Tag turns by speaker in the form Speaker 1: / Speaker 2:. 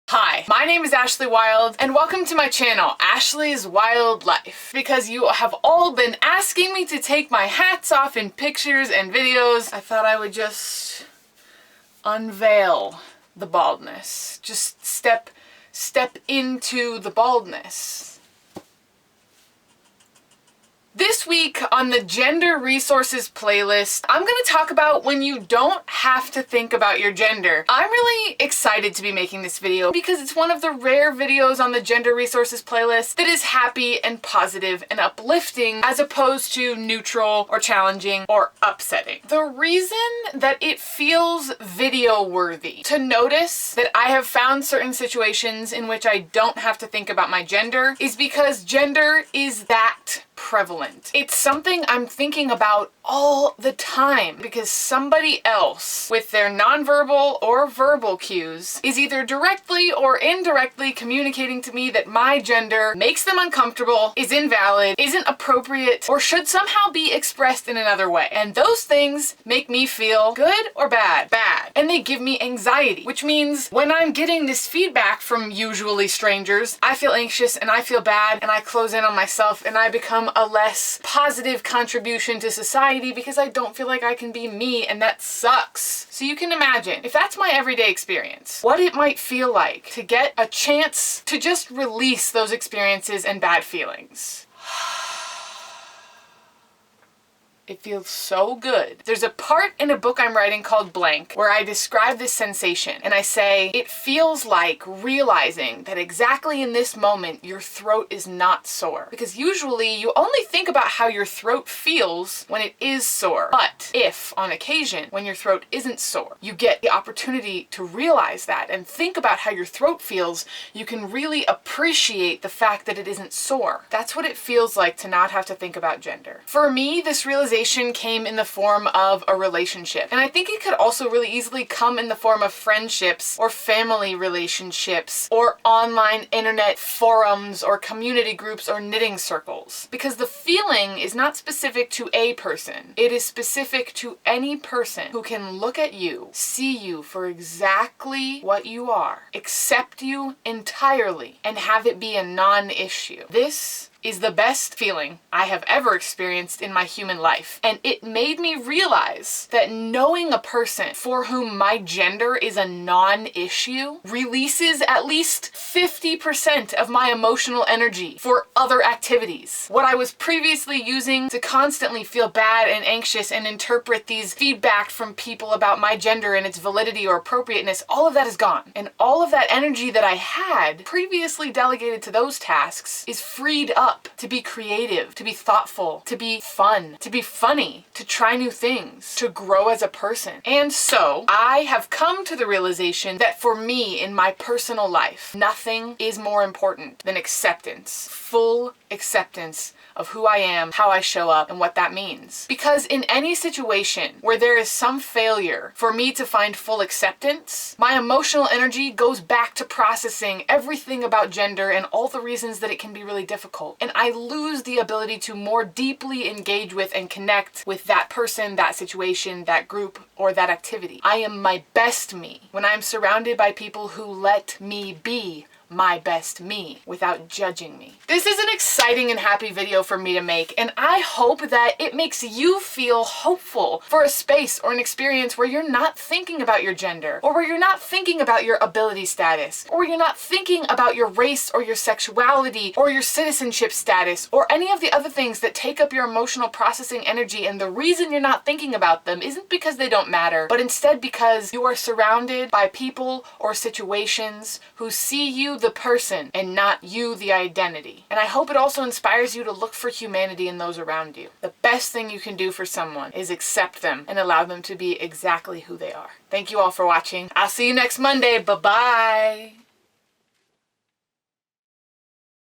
Speaker 1: Hi, my name is Ashley Wylde, and welcome to my channel, Ashley's Wild Life. Because you have all been asking me to take my hats off in pictures and videos, I thought I would just unveil the baldness. Just step into the baldness. This week on the Gender Resources playlist, I'm going to talk about when you don't have to think about your gender. I'm really excited to be making this video because it's one of the rare videos on the Gender Resources playlist that is happy and positive and uplifting as opposed to neutral or challenging or upsetting. The reason that it feels video worthy to notice that I have found certain situations in which I don't have to think about my gender is because gender is that prevalent. It's something I'm thinking about all the time because somebody else with their nonverbal or verbal cues is either directly or indirectly communicating to me that my gender makes them uncomfortable, is invalid, isn't appropriate, or should somehow be expressed in another way. And those things make me feel good or bad? Bad. And they give me anxiety, which means when I'm getting this feedback from usually strangers, I feel anxious and I feel bad and I close in on myself and I become a less positive contribution to society because I don't feel like I can be me, and that sucks. So you can imagine, if that's my everyday experience, what it might feel like to get a chance to just release those experiences and bad feelings. It feels so good. There's a part in a book I'm writing called Blank where I describe this sensation and I say it feels like realizing that exactly in this moment your throat is not sore. Because usually you only think about how your throat feels when it is sore. But if, on occasion, when your throat isn't sore, you get the opportunity to realize that and think about how your throat feels, you can really appreciate the fact that it isn't sore. That's what it feels like to not have to think about gender. For me, this realization came in the form of a relationship. And I think it could also really easily come in the form of friendships or family relationships or online internet forums or community groups or knitting circles. Because the feeling is not specific to a person. It is specific to any person who can look at you, see you for exactly what you are, accept you entirely, and have it be a non-issue. This is the best feeling I have ever experienced in my human life. And it made me realize that knowing a person for whom my gender is a non-issue releases at least 50% of my emotional energy for other activities. What I was previously using to constantly feel bad and anxious and interpret these feedback from people about my gender and its validity or appropriateness, all of that is gone. And all of that energy that I had previously delegated to those tasks is freed up to be creative, to be thoughtful, to be fun, to be funny, to try new things, to grow as a person. And so I have come to the realization that for me in my personal life, nothing is more important than acceptance, full acceptance of who I am, how I show up, and what that means. Because in any situation where there is some failure for me to find full acceptance, my emotional energy goes back to processing everything about gender and all the reasons that it can be really difficult. And I lose the ability to more deeply engage with and connect with that person, that situation, that group, or that activity. I am my best me when I'm surrounded by people who let me be my best me without judging me. This is an exciting and happy video for me to make, and I hope that it makes you feel hopeful for a space or an experience where you're not thinking about your gender, or where you're not thinking about your ability status, or you're not thinking about your race or your sexuality or your citizenship status or any of the other things that take up your emotional processing energy. And the reason you're not thinking about them isn't because they don't matter, but instead because you are surrounded by people or situations who see you the person and not you the identity. And I hope it also inspires you to look for humanity in those around you. The best thing you can do for someone is accept them and allow them to be exactly who they are. Thank you all for watching. I'll see you next Monday. Bye-bye.